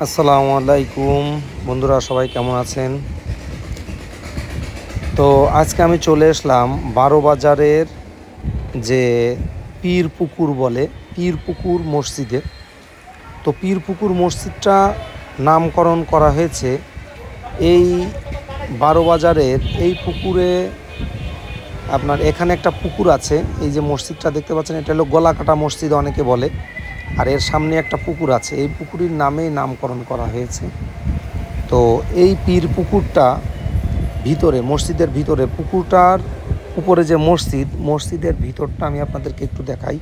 আসসালামু আলাইকুম বন্ধুরা, সবাই কেমন আছেন? তো আজকে আমি চলে আসলাম বারোবাজারের যে পীর পুকুর বলে পীর পুকুর মসজিদে। তো পীর পুকুর মসজিদটা নামকরণ করা হয়েছে এই বারোবাজারের এই পুকুরে। আপনার এখানে একটা পুকুর আছে, এই যে মসজিদটা দেখতে পাচ্ছেন, এটা হলো গলাকাটা মসজিদ অনেকে বলে। আর এর সামনে একটা পুকুর আছে, এই পুকুরের নামেই নামকরণ করা হয়েছে। তো এই পীর পুকুরটা ভিতরে, মসজিদের ভিতরে, পুকুরটার উপরে যে মসজিদের ভিতরটা আমি আপনাদেরকে একটু দেখাই।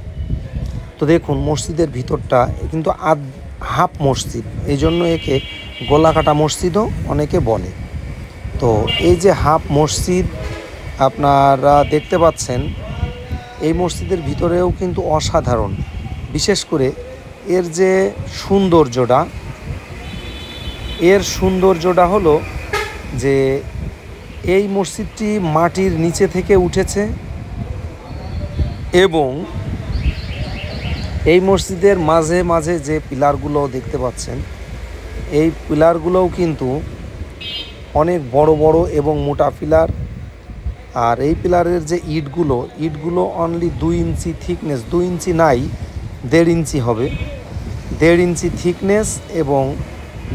তো দেখুন, মসজিদের ভিতরটা কিন্তু হাফ মসজিদ, এই জন্য একে গলাকাটা মসজিদও অনেকে বলে। তো এই যে হাফ মসজিদ আপনারা দেখতে পাচ্ছেন, এই মসজিদের ভিতরেও কিন্তু অসাধারণ, বিশেষ করে এর যে সৌন্দর্যটা হলো যে এই মসজিদটি মাটির নিচে থেকে উঠেছে এবং এই মসজিদের মাঝে মাঝে যে পিলারগুলো দেখতে পাচ্ছেন, এই পিলারগুলোও কিন্তু অনেক বড় বড় এবং মোটা পিলার। আর এই পিলারের যে ইটগুলো অনলি 2 ইঞ্চি থিকনেস, 2 ইঞ্চি নাই, 1.5 ইঞ্চি হবে, 1.5 ইঞ্চি থিকনেস এবং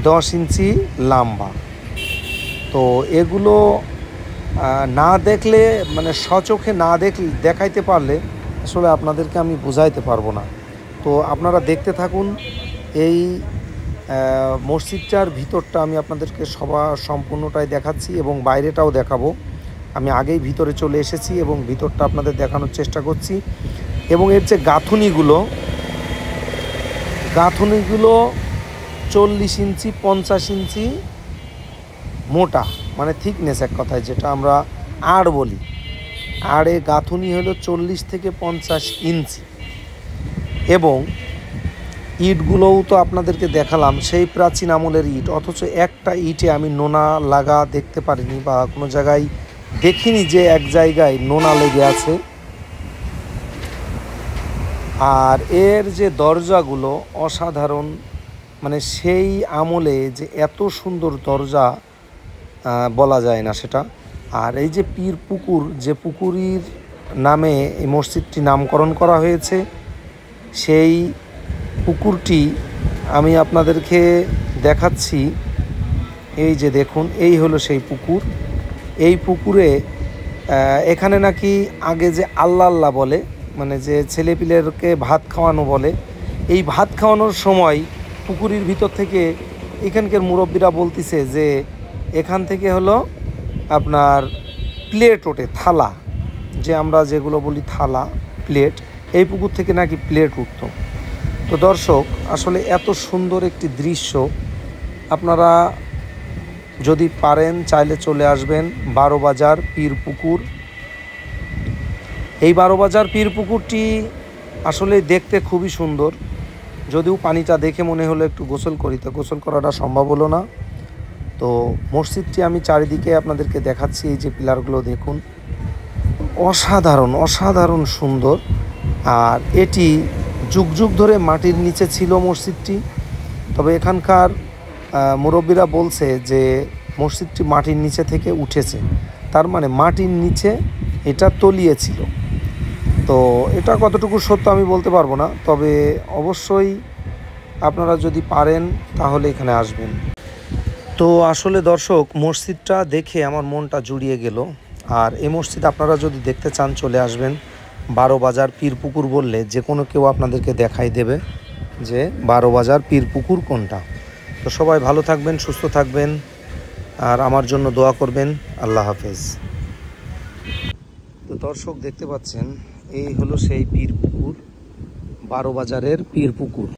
10 ইঞ্চি লম্বা। তো এগুলো না দেখলে, মানে সচোখে না দেখাইতে পারলে আসলে আপনাদেরকে আমি বুঝাইতে পারবো না। তো আপনারা দেখতে থাকুন। এই মসজিদটার ভিতরটা আমি আপনাদেরকে সম্পূর্ণটাই দেখাচ্ছি এবং বাইরেটাও দেখাবো। আমি আগেই ভিতরে চলে এসেছি এবং ভিতরটা আপনাদের দেখানোর চেষ্টা করছি। এবং এর যে গাঁথুনিগুলো 40 ইঞ্চি 50 ইঞ্চি মোটা, মানে থিকনেস, এক কথায় যেটা আমরা আড় বলি। আড়ে গাঁথুনি হলো 40 থেকে 50 ইঞ্চি। এবং ইটগুলোও তো আপনাদেরকে দেখালাম সেই প্রাচীন আমলের ইট, অথচ একটা ইটে আমি নোনা লাগা দেখতে পারিনি, বা কোনো জায়গায় দেখিনি যে এক জায়গায় নোনা লেগে আছে। আর এর যে দরজাগুলো অসাধারণ, মানে সেই আমলে যে এত সুন্দর দরজা বলা যায় না সেটা। আর এই যে পীর পুকুর, যে পুকুরির নামে এই মসজিদটি নামকরণ করা হয়েছে, সেই পুকুরটি আমি আপনাদেরকে দেখাচ্ছি। এই যে দেখুন, এই হলো সেই পুকুর। এই পুকুরে এখানে নাকি আগে যে আল্লাহ বলে, মানে যে ছেলেপিলেরকে ভাত খাওয়ানো বলে, এই ভাত খাওয়ানোর সময় পুকুরের ভিতর থেকে এখানকার মুরব্বীরা বলতেছে যে এখান থেকে হলো আপনার প্লেট ওঠে, থালা, যে আমরা যেগুলো বলি থালা, প্লেট, এই পুকুর থেকে নাকি প্লেট উঠত। তো দর্শক, আসলে এত সুন্দর একটি দৃশ্য, আপনারা যদি পারেন চাইলে চলে আসবেন বারোবাজার পীর পুকুর। এই বারোবাজার পীর পুকুরটি আসলে দেখতে খুবই সুন্দর, যদিও পানিটা দেখে মনে হলো একটু গোসল করি, তো গোসল করাটা সম্ভব হলো না। তো মসজিদটি আমি চারিদিকে আপনাদেরকে দেখাচ্ছি। এই যে পিলারগুলো দেখুন, অসাধারণ সুন্দর। আর এটি যুগ যুগ ধরে মাটির নিচে ছিল মসজিদটি। তবে এখানকার মুরব্বীরা বলছে যে মসজিদটি মাটির নিচে থেকে উঠেছে, তার মানে মাটির নিচে এটা তলিয়েছিল। তো এটা কতটুকু সত্য আমি বলতে পারবো না, তবে অবশ্যই আপনারা যদি পারেন তাহলে এখানে আসবেন। তো আসলে দর্শক, মসজিদটা দেখে আমার মনটা জুড়িয়ে গেল। আর এই মসজিদ আপনারা যদি দেখতে চান চলে আসবেন বারোবাজার পীর পুকুর বললে যে কোনো কেউ আপনাদেরকে দেখাই দেবে যে বারোবাজার পীর পুকুর কোনটা। তো সবাই ভালো থাকবেন, সুস্থ থাকবেন, আর আমার জন্য দোয়া করবেন। আল্লাহ হাফেজ। তো দর্শক দেখতে পাচ্ছেন, এই হলো সেই পীর পুকুর, বারোবাজারের পীর পুকুর।